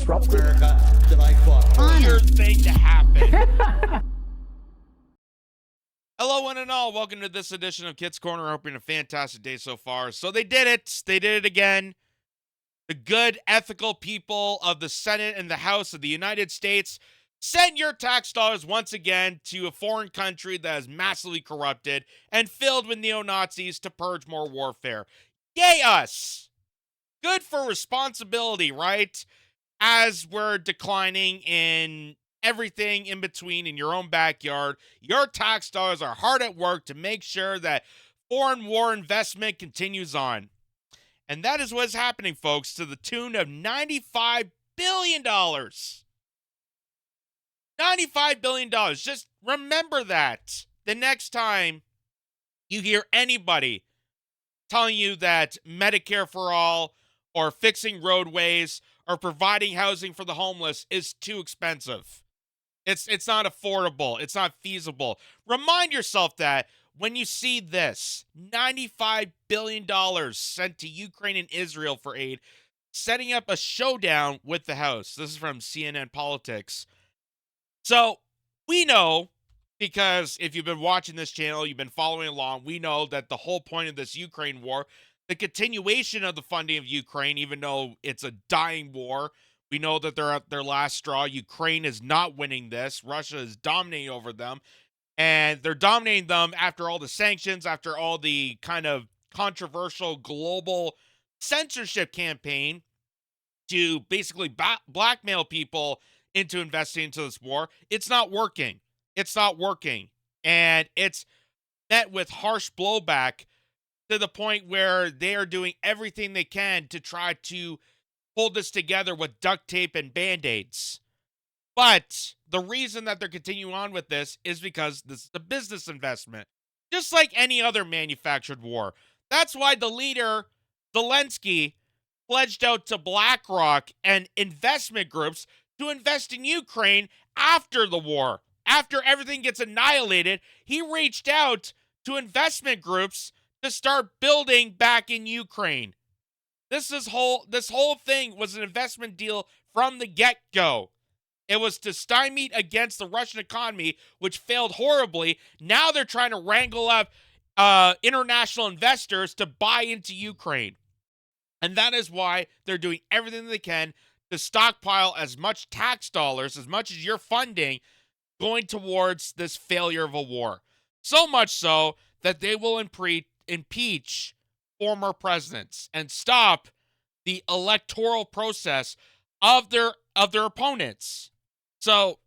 disrupted. America that I fought for. Weird thing to happen. Hello, one and all. Welcome to this edition of Kitz Corner. Hoping a fantastic day so far. So they did it. They did it again. The good, ethical people of the Senate and the House of the United States send your tax dollars once again to a foreign country that is massively corrupted and filled with neo-Nazis to purge more warfare. Yay us! Good for responsibility, right? As we're declining in everything in between in your own backyard, your tax dollars are hard at work to make sure that foreign war investment continues on. And that is what's happening, folks, to the tune of $95 billion. $95 billion. Just remember that the next time you hear anybody telling you that Medicare for all or fixing roadways or providing housing for the homeless is too expensive. It's not affordable. It's not feasible. Remind yourself that when you see this, $95 billion sent to Ukraine and Israel for aid, setting up a showdown with the House. This is from CNN Politics. So we know, because if you've been watching this channel, you've been following along, we know that the whole point of this Ukraine war, the continuation of the funding of Ukraine, even though it's a dying war, we know that they're at their last straw. Ukraine is not winning this. Russia is dominating over them. And they're dominating them after all the sanctions, after all the kind of controversial global censorship campaign to basically blackmail people into investing into this war. It's not working. It's not working. And it's met with harsh blowback to the point where they are doing everything they can to try to hold this together with duct tape and Band-Aids. But the reason that they're continuing on with this is because this is a business investment, just like any other manufactured war. That's why the leader, Zelensky, pledged out to BlackRock and investment groups to invest in Ukraine after the war. After everything gets annihilated, he reached out to investment groups to start building back in Ukraine. This whole thing was an investment deal from the get-go. It was to stymie against the Russian economy, which failed horribly. Now they're trying to wrangle up international investors to buy into Ukraine. And that is why they're doing everything they can to stockpile as much tax dollars, as much as your funding, going towards this failure of a war. So much so that they will impeach former presidents and stop the electoral process of their opponents. So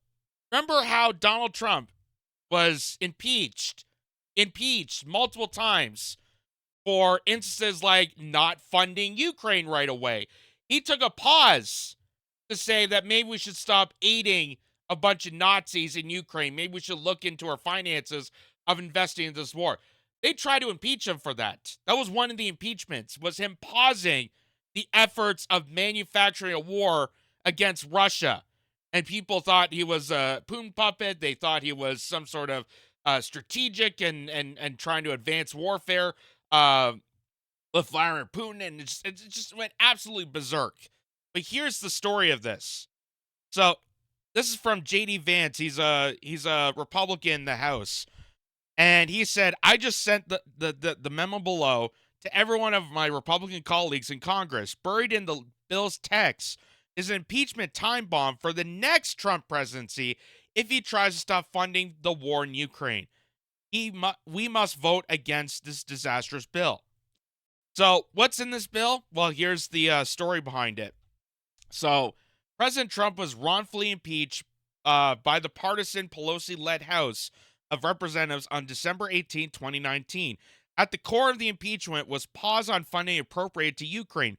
remember how Donald Trump was impeached multiple times for instances like not funding Ukraine right away. He took a pause to say that maybe we should stop aiding a bunch of Nazis in Ukraine. Maybe we should look into our finances of investing in this war. They tried to impeach him for that. That was one of the impeachments, was him pausing the efforts of manufacturing a war against Russia. And people thought he was a Putin puppet. They thought he was some sort of strategic and trying to advance warfare with Vladimir Putin. And it just went absolutely berserk. But here's the story of this. So this is from J.D. Vance. He's a Republican in the House. And he said, I just sent the memo below to every one of my Republican colleagues in Congress. Buried in the bill's text is an impeachment time bomb for the next Trump presidency if he tries to stop funding the war in Ukraine. We must vote against this disastrous bill. So what's in this bill? Well, here's the story behind it. So President Trump was wrongfully impeached by the partisan Pelosi-led House of Representatives on December 18, 2019. At the core of the impeachment was pause on funding appropriated to Ukraine,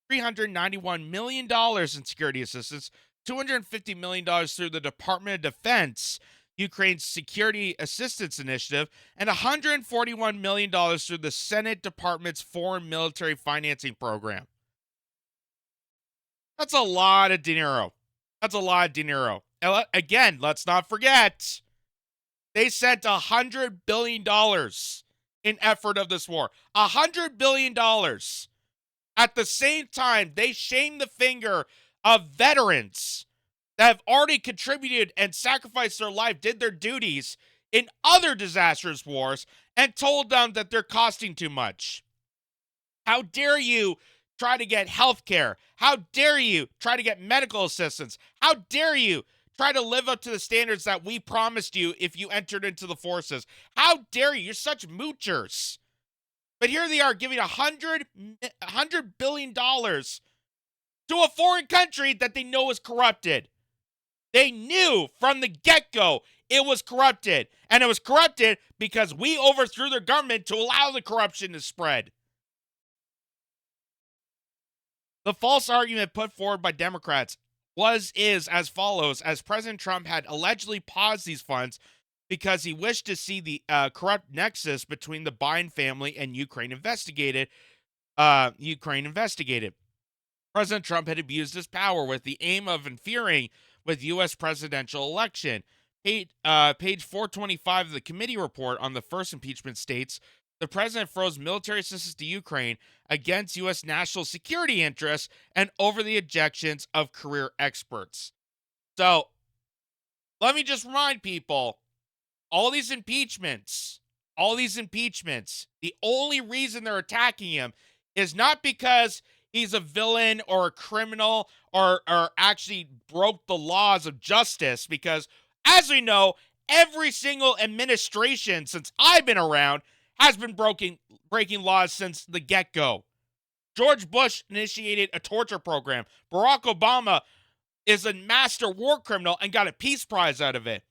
$391 million in security assistance, $250 million through the Department of Defense, Ukraine's Security Assistance Initiative, and $141 million through the Senate Department's Foreign Military Financing Program. That's a lot of dinero. Again, let's not forget, they sent $100 billion in effort of this war. $100 billion. At the same time, they shamed the finger of veterans that have already contributed and sacrificed their life, did their duties in other disastrous wars, and told them that they're costing too much. How dare you try to get health care? How dare you try to get medical assistance? How dare you try to live up to the standards that we promised you if you entered into the forces? How dare you? You're such moochers. But here they are giving $100 billion to a foreign country that they know is corrupted. They knew from the get-go it was corrupted. And it was corrupted because we overthrew their government to allow the corruption to spread. The false argument put forward by Democrats is as follows: as President Trump had allegedly paused these funds because he wished to see the corrupt nexus between the Biden family and Ukraine investigated. President Trump had abused his power with the aim of interfering with U.S. presidential election. Page 425 of the committee report on the first impeachment states, the president froze military assistance to Ukraine against U.S. national security interests and over the objections of career experts. So, let me just remind people, all these impeachments, the only reason they're attacking him is not because he's a villain or a criminal or actually broke the laws of justice, because, as we know, every single administration since I've been around has been breaking laws since the get-go. George Bush initiated a torture program. Barack Obama is a master war criminal and got a Peace Prize out of it.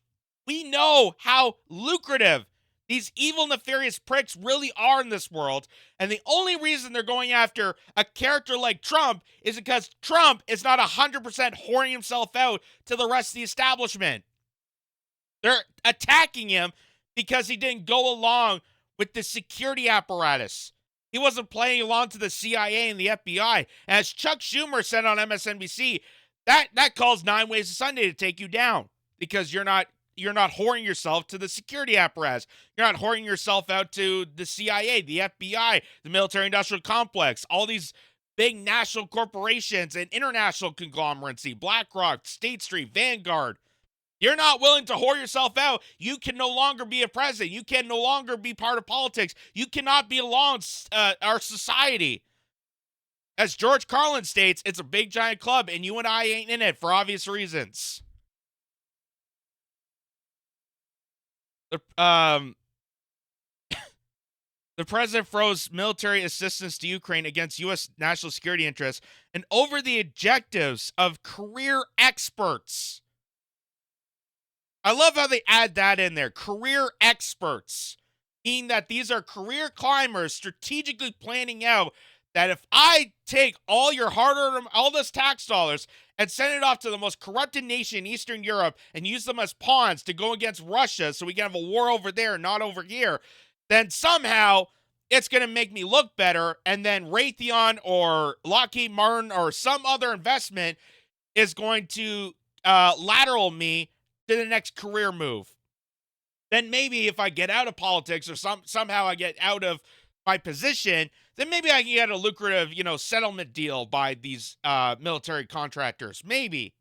We know how lucrative these evil, nefarious pricks really are in this world, and the only reason they're going after a character like Trump is because Trump is not 100% whoring himself out to the rest of the establishment. They're attacking him because he didn't go along with the security apparatus. He wasn't playing along to the CIA and the FBI. As Chuck Schumer said on MSNBC, that calls 9 Ways to Sunday to take you down, because you're not whoring yourself to the security apparatus. You're not whoring yourself out to the CIA, the FBI, the military-industrial complex, all these big national corporations and international conglomeracy, BlackRock, State Street, Vanguard. You're not willing to whore yourself out. You can no longer be a president. You can no longer be part of politics. You cannot be along our society. As George Carlin states, it's a big, giant club, and you and I ain't in it for obvious reasons. The president froze military assistance to Ukraine against U.S. national security interests and over the objectives of career experts. I love how they add that in there. Career experts. Meaning that these are career climbers strategically planning out that if I take all your hard-earned, all those tax dollars and send it off to the most corrupted nation in Eastern Europe and use them as pawns to go against Russia so we can have a war over there, not over here, then somehow it's going to make me look better, and then Raytheon or Lockheed Martin or some other investment is going to lateral me to the next career move. Then maybe if I get out of politics or somehow I get out of my position, then maybe I can get a lucrative, settlement deal by these military contractors. Maybe.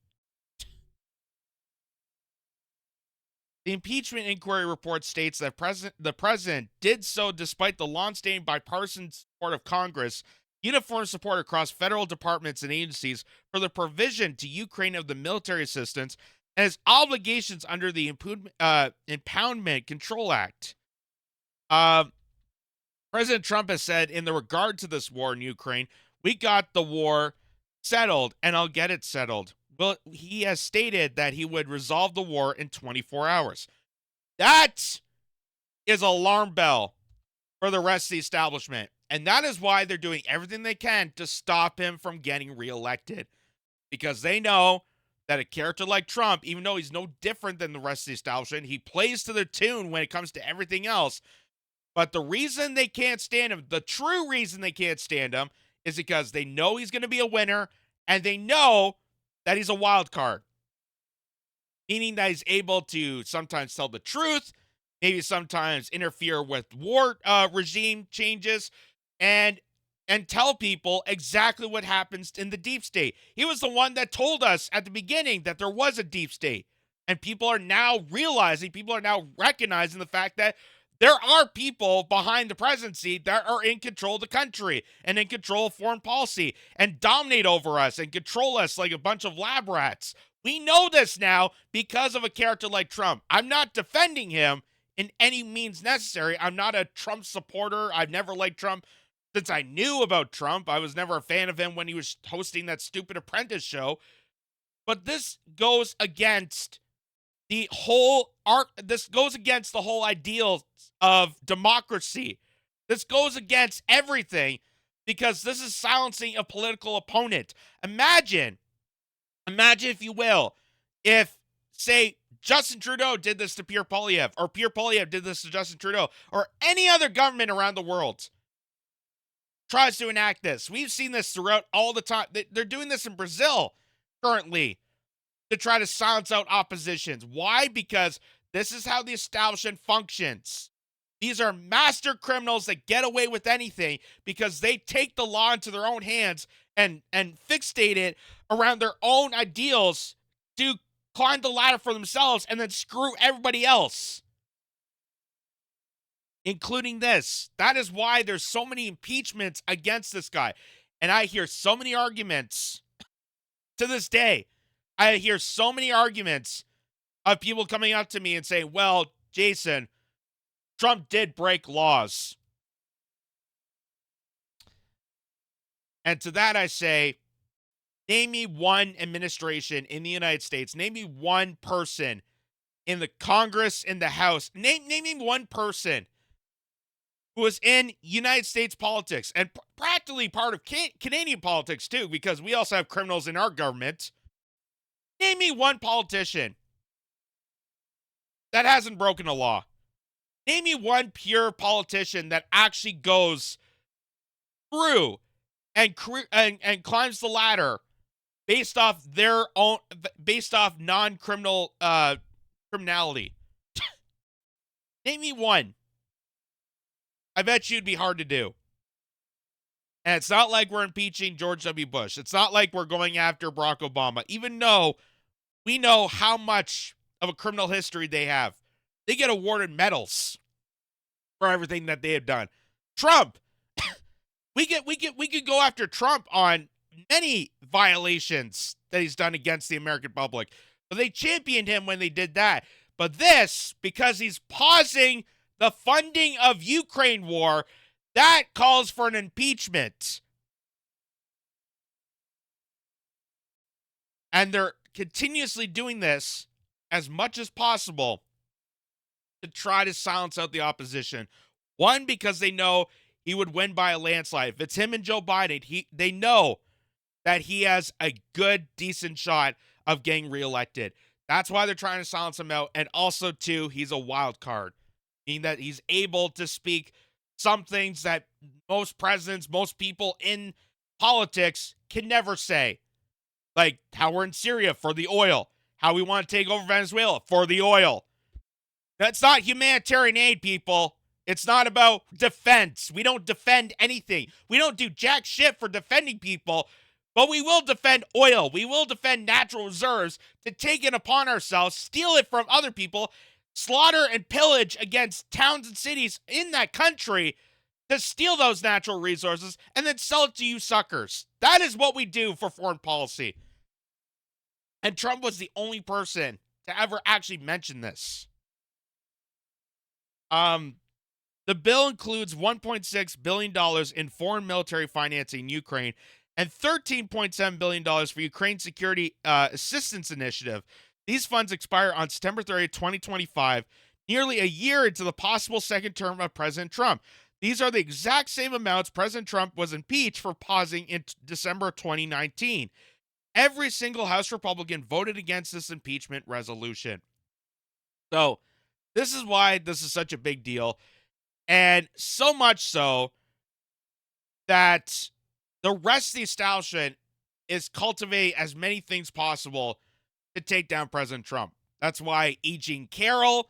The impeachment inquiry report states that the president did so despite the long-standing bipartisan support of Congress, uniform support across federal departments and agencies for the provision to Ukraine of the military assistance, and his obligations under the Impoundment Control Act. President Trump has said, in the regard to this war in Ukraine, we got the war settled, and I'll get it settled. But he has stated that he would resolve the war in 24 hours. That is an alarm bell for the rest of the establishment. And that is why they're doing everything they can to stop him from getting reelected. Because they know that a character like Trump, even though he's no different than the rest of the establishment, he plays to their tune when it comes to everything else. But the reason they can't stand him, the true reason they can't stand him, is because they know he's going to be a winner, and they know that he's a wild card. Meaning that he's able to sometimes tell the truth, maybe sometimes interfere with war regime changes, and and tell people exactly what happens in the deep state. He was the one that told us at the beginning that there was a deep state. And people are now realizing, people are now recognizing the fact that there are people behind the presidency that are in control of the country and in control of foreign policy and dominate over us and control us like a bunch of lab rats. We know this now because of a character like Trump. I'm not defending him in any means necessary. I'm not a Trump supporter. I've never liked Trump since I knew about Trump. I was never a fan of him when he was hosting that stupid Apprentice show. But this goes against the whole this goes against the whole ideals of democracy. This goes against everything because this is silencing a political opponent. Imagine if you will, if, say, Justin Trudeau did this to Pierre Poilievre, or Pierre Poilievre did this to Justin Trudeau, or any other government around the world tries to enact this. We've seen this throughout all the time. They're doing this in Brazil currently to try to silence out oppositions. Why? Because this is how the establishment functions. These are master criminals that get away with anything because they take the law into their own hands and fixate it around their own ideals to climb the ladder for themselves and then screw everybody else, including this. That is why there's so many impeachments against this guy. And I hear so many arguments to this day. I hear so many arguments of people coming up to me and saying, well, Jason, Trump did break laws. And to that I say, name me one administration in the United States, name me one person in the Congress, in the House, name me one person who was in United States politics and practically part of Canadian politics too, because we also have criminals in our government. Name me one politician that hasn't broken a law. Name me one pure politician that actually goes through and climbs the ladder based off non-criminal criminality. Name me one. I bet you it'd be hard to do. And it's not like we're impeaching George W. Bush. It's not like we're going after Barack Obama, even though we know how much of a criminal history they have. They get awarded medals for everything that they have done. Trump, we could go after Trump on many violations that he's done against the American public, but they championed him when they did that. But this, because he's pausing the funding of Ukraine war, that calls for an impeachment. And they're continuously doing this as much as possible to try to silence out the opposition. One, because they know he would win by a landslide. If it's him and Joe Biden, they know that he has a good, decent shot of getting reelected. That's why they're trying to silence him out. And also, too, he's a wild card, meaning that he's able to speak some things that most presidents, most people in politics can never say. Like how we're in Syria for the oil, how we want to take over Venezuela for the oil. That's not humanitarian aid, people. It's not about defense. We don't defend anything. We don't do jack shit for defending people, but we will defend oil. We will defend natural reserves to take it upon ourselves, steal it from other people, slaughter and pillage against towns and cities in that country to steal those natural resources and then sell it to you suckers. That is what we do for foreign policy. And Trump was the only person to ever actually mention this. The bill includes $1.6 billion in foreign military financing in Ukraine and $13.7 billion for Ukraine's Security Assistance Initiative. These funds expire on September 30th, 2025, nearly a year into the possible second term of President Trump. These are the exact same amounts President Trump was impeached for pausing in December 2019. Every single House Republican voted against this impeachment resolution. So, this is why this is such a big deal. And so much so that the rest of the establishment is cultivate as many things possible to take down President Trump. That's why E. Jean Carroll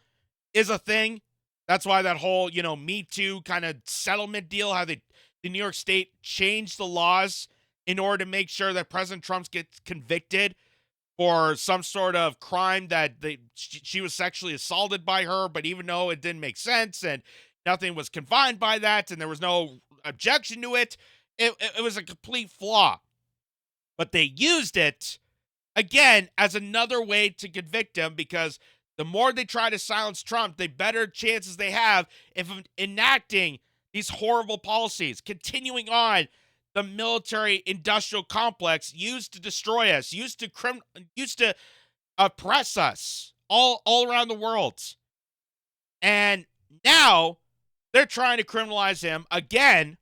is a thing. That's why that whole, Me Too kind of settlement deal, how they the New York State changed the laws in order to make sure that President Trump gets convicted for some sort of crime that she was sexually assaulted by her, but even though it didn't make sense and nothing was confined by that and there was no objection to it, it was a complete flaw. But they used it, again, as another way to convict him, because the more they try to silence Trump, the better chances they have of enacting these horrible policies, continuing on the military-industrial complex used to destroy us, used to oppress us all around the world. And now they're trying to criminalize him again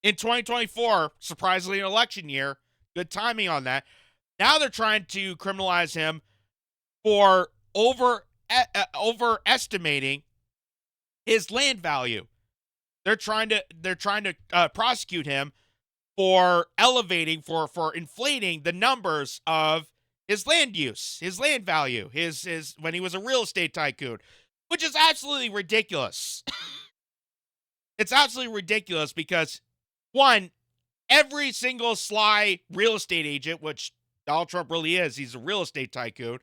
in 2024, surprisingly an election year. Good timing on that. Now they're trying to criminalize him for overestimating his land value. They're trying to prosecute him for inflating the numbers of his land use, his land value, his when he was a real estate tycoon, which is absolutely ridiculous. It's absolutely ridiculous because, one, every single sly real estate agent, which Donald Trump really is, he's a real estate tycoon,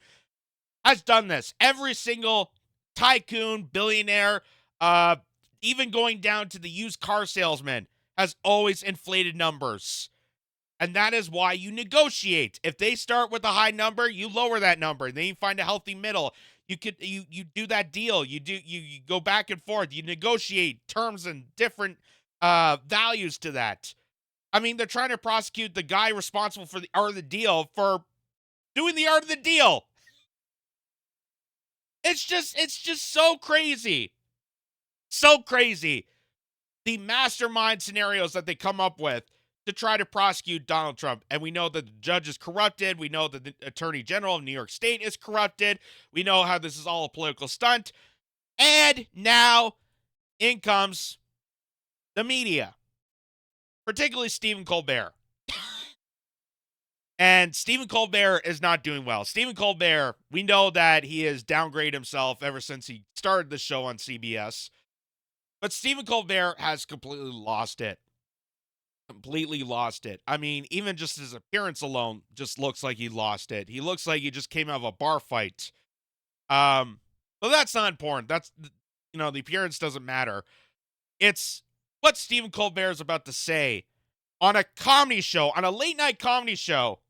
has done this. Every single tycoon, billionaire, even going down to the used car salesman, has always inflated numbers. And that is why you negotiate. If they start with a high number, you lower that number. Then you find a healthy middle. You do that deal. You go back and forth. You negotiate terms and different values to that. I mean, they're trying to prosecute the guy responsible for the art of the deal for doing the art of the deal. It's just so crazy. So crazy. The mastermind scenarios that they come up with to try to prosecute Donald Trump. And we know that the judge is corrupted. We know that the attorney general of New York State is corrupted. We know how this is all a political stunt. And now in comes the media, particularly Stephen Colbert. And Stephen Colbert is not doing well. Stephen Colbert, we know that he has downgraded himself ever since he started the show on CBS. But Stephen Colbert has completely lost it. Completely lost it. I mean, even just his appearance alone just looks like he lost it. He looks like he just came out of a bar fight. But that's not important. That's, the appearance doesn't matter. It's what Stephen Colbert is about to say on a comedy show, on a late night comedy show.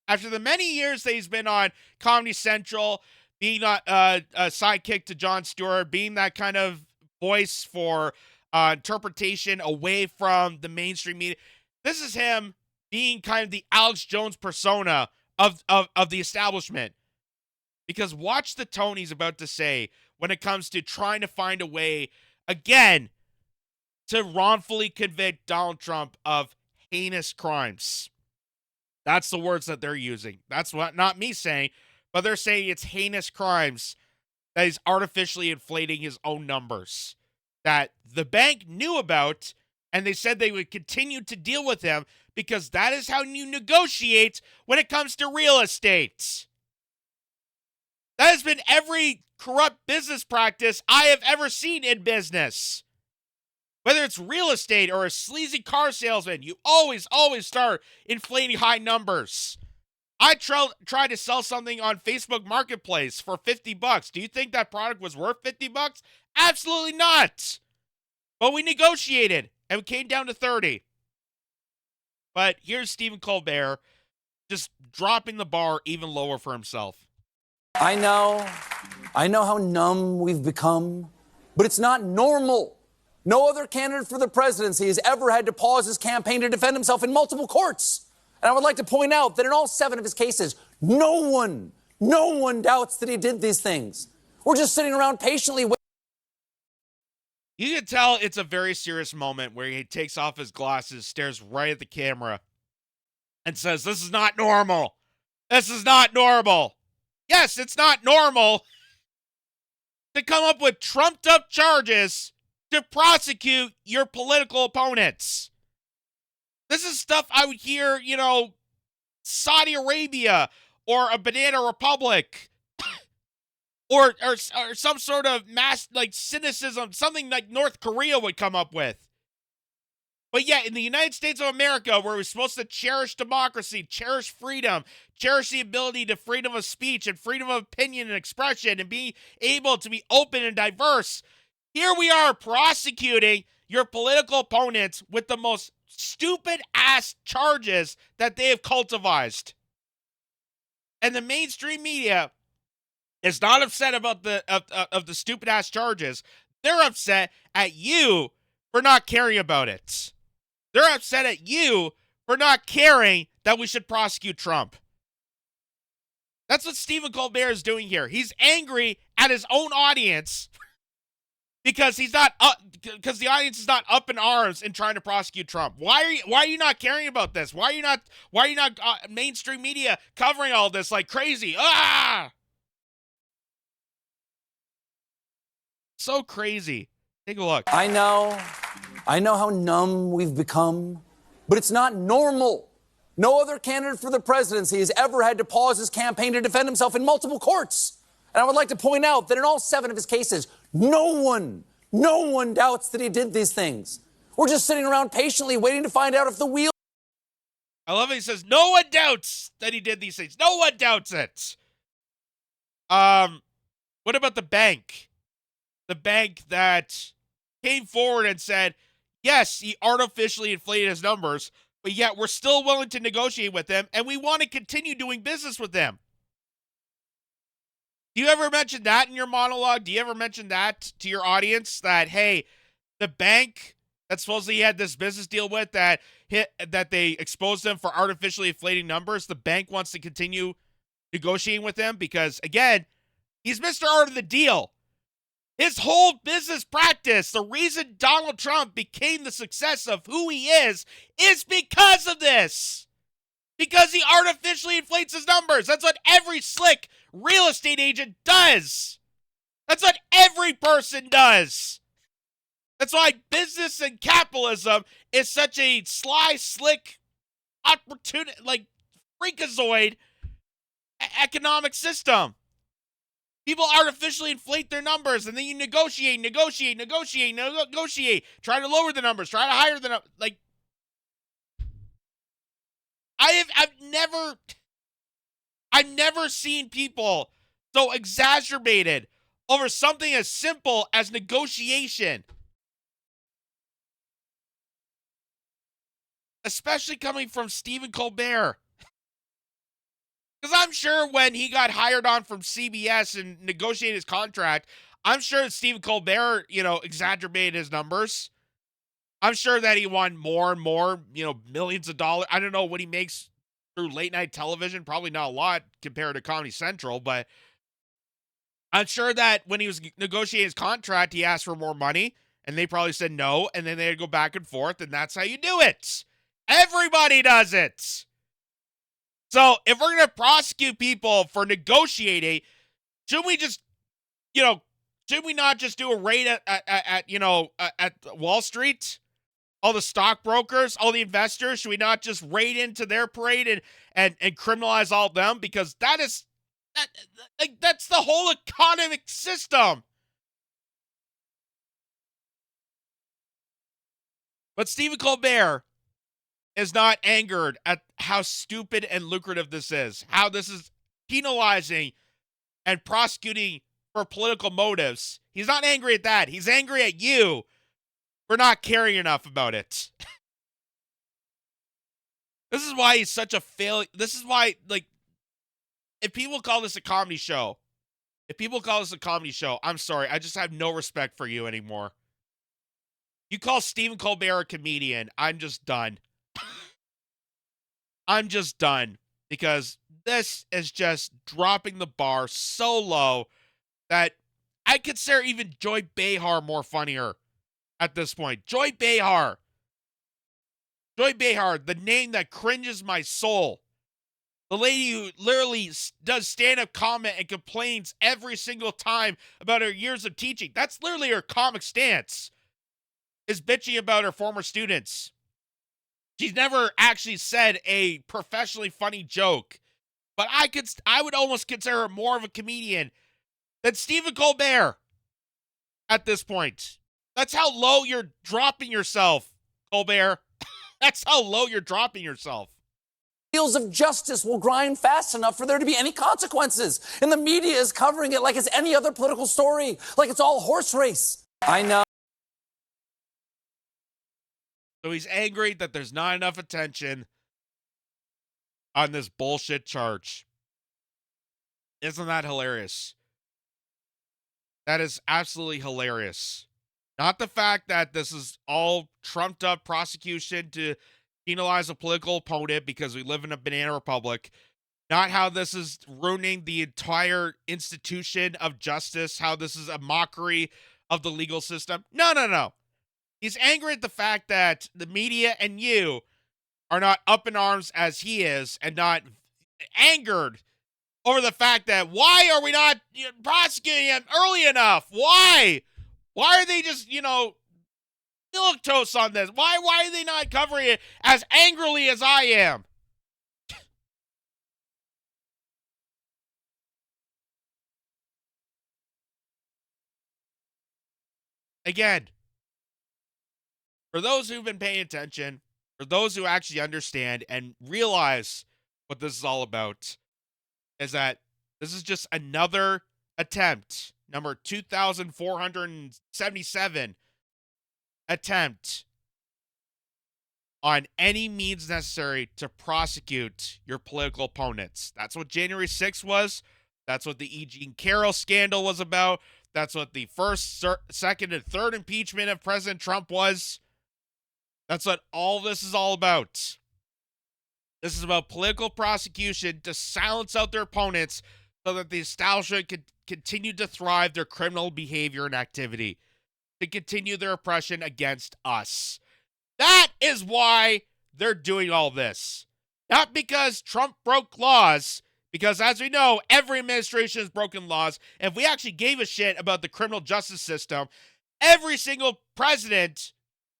After the many years that he's been on Comedy Central, being a sidekick to Jon Stewart, being that kind of voice for interpretation away from the mainstream media. This is him being kind of the Alex Jones persona of the establishment. Because watch the tone he's about to say when it comes to trying to find a way, again, to wrongfully convict Donald Trump of heinous crimes. That's the words that they're using. That's what, not me saying, but they're saying it's heinous crimes that he's artificially inflating his own numbers that the bank knew about, and they said they would continue to deal with him because that is how you negotiate when it comes to real estate. That has been every corrupt business practice I have ever seen in business. Whether it's real estate or a sleazy car salesman, you always start inflating high numbers. I tried to sell something on Facebook Marketplace for $50. Do you think that product was worth $50? Absolutely not. But we negotiated, and we came down to 30. But here's Stephen Colbert just dropping the bar even lower for himself. I know how numb we've become, but it's not normal. No other candidate for the presidency has ever had to pause his campaign to defend himself in multiple courts. And I would like to point out that in all 7 of his cases, no one doubts that he did these things. We're just sitting around patiently waiting. You can tell it's a very serious moment where he takes off his glasses, stares right at the camera, and says, "This is not normal. This is not normal." Yes, it's not normal to come up with trumped-up charges to prosecute your political opponents. This is stuff I would hear, Saudi Arabia or a banana republic or some sort of mass, cynicism, something like North Korea would come up with. But yet, in the United States of America, where we're supposed to cherish democracy, cherish freedom, cherish the ability to freedom of speech and freedom of opinion and expression and be able to be open and diverse, here we are prosecuting your political opponents with the most stupid-ass charges that they have cultivated. And the mainstream media is not upset about the stupid-ass charges. They're upset at you for not caring about it. They're upset at you for not caring that we should prosecute Trump. That's what Stephen Colbert is doing here. He's angry at his own audience because because the audience is not up in arms in trying to prosecute Trump. Why are you not caring about this? Why are you not mainstream media covering all this like crazy? So crazy. Take a look. I know how numb we've become, but it's not normal. No other candidate for the presidency has ever had to pause his campaign to defend himself in multiple courts. And I would like to point out that in all 7 of his cases, no one doubts that he did these things. We're just sitting around patiently waiting to find out if the wheel... I love it. He says, no one doubts that he did these things. No one doubts it. What about the bank? The bank that came forward and said, yes, he artificially inflated his numbers, but yet we're still willing to negotiate with him, and we want to continue doing business with him. Do you ever mention that in your monologue? Do you ever mention that to your audience? That, hey, the bank that supposedly he had this business deal with that they exposed him for artificially inflating numbers, the bank wants to continue negotiating with him because, again, he's Mr. Art of the Deal. His whole business practice, the reason Donald Trump became the success of who he is because of this. Because he artificially inflates his numbers. That's what every slick real estate agent does. That's what every person does. That's why business and capitalism is such a sly, slick, opportunity, like freakazoid economic system. People artificially inflate their numbers, and then you negotiate. Try to lower the numbers. Try to higher the numbers. Like, I've never seen people so exacerbated over something as simple as negotiation. Especially coming from Stephen Colbert. Because I'm sure when he got hired on from CBS and negotiated his contract, I'm sure that Stephen Colbert, exacerbated his numbers. I'm sure that he won more and more, millions of dollars. I don't know what he makes through late night television. Probably not a lot compared to Comedy Central, but I'm sure that when he was negotiating his contract, he asked for more money, and they probably said no, and then they'd go back and forth, and that's how you do it. Everybody does it. So if we're going to prosecute people for negotiating, should we just, should we not just do a raid at Wall Street? All the stockbrokers, all the investors, should we not just raid into their parade and criminalize all of them? Because that's the whole economic system. But Stephen Colbert is not angered at how stupid and lucrative this is, how this is penalizing and prosecuting for political motives. He's not angry at that. He's angry at you for not caring enough about it. This is why he's such a failure. This is why, if people call this a comedy show, I'm sorry. I just have no respect for you anymore. You call Stephen Colbert a comedian, I'm just done. I'm just done because this is just dropping the bar so low that I consider even Joy Behar more funnier at this point. Joy Behar, the name that cringes my soul. The lady who literally does stand-up comment and complains every single time about her years of teaching. That's literally her comic stance, is bitching about her former students. She's never actually said a professionally funny joke, but I would almost consider her more of a comedian than Stephen Colbert at this point. That's how low you're dropping yourself, Colbert. That's how low you're dropping yourself. Wheels of justice will grind fast enough for there to be any consequences. And the media is covering it like it's any other political story, like it's all horse race. I know. So he's angry that there's not enough attention on this bullshit charge. Isn't that hilarious? That is absolutely hilarious. Not the fact that this is all trumped up prosecution to penalize a political opponent because we live in a banana republic. Not how this is ruining the entire institution of justice, how this is a mockery of the legal system. No. He's angry at the fact that the media and you are not up in arms as he is, and not angered over the fact that why are we not prosecuting him early enough? Why? Why are they just, milquetoast on this? Why are they not covering it as angrily as I am? Again, for those who've been paying attention, for those who actually understand and realize what this is all about, is that this is just another attempt, number 2,477 attempt on any means necessary to prosecute your political opponents. That's what January 6th was. That's what the E. Jean Carroll scandal was about. That's what the first, second, and third impeachment of President Trump was. That's what all this is all about. This is about political prosecution to silence out their opponents so that the establishment could continue to thrive their criminal behavior and activity, to continue their oppression against us. That is why they're doing all this. Not because Trump broke laws, because as we know, every administration has broken laws. And if we actually gave a shit about the criminal justice system, every single president,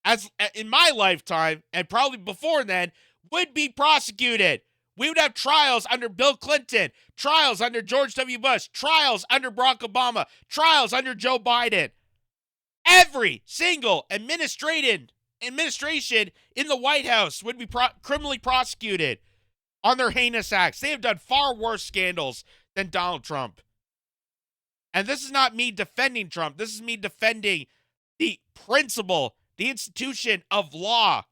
as in my lifetime, and probably before then, would be prosecuted. We would have trials under Bill Clinton, trials under George W. Bush, trials under Barack Obama, trials under Joe Biden. Every single administration in the White House would be criminally prosecuted on their heinous acts. They have done far worse scandals than Donald Trump. And this is not me defending Trump. This is me defending the principle, the institution of law.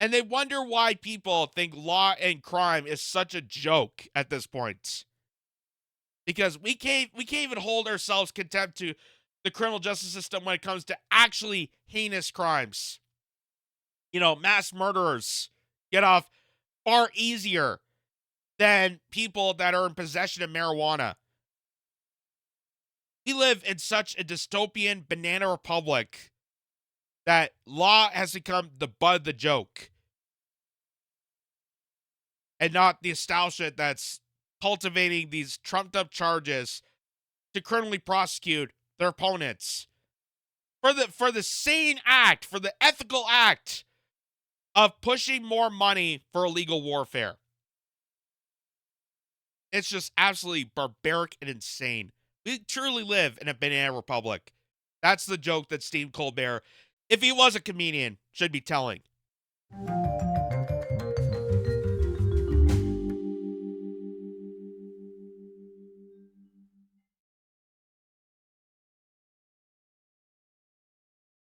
And they wonder why people think law and crime is such a joke at this point. Because we can't even hold ourselves contempt to the criminal justice system when it comes to actually heinous crimes. Mass murderers get off far easier than people that are in possession of marijuana. We live in such a dystopian banana republic that law has become the butt of the joke, and not the establishment that's cultivating these trumped-up charges to criminally prosecute their opponents for the sane act, for the ethical act of pushing more money for illegal warfare. It's just absolutely barbaric and insane. We truly live in a banana republic. That's the joke that Stephen Colbert, if he was a comedian, should be telling.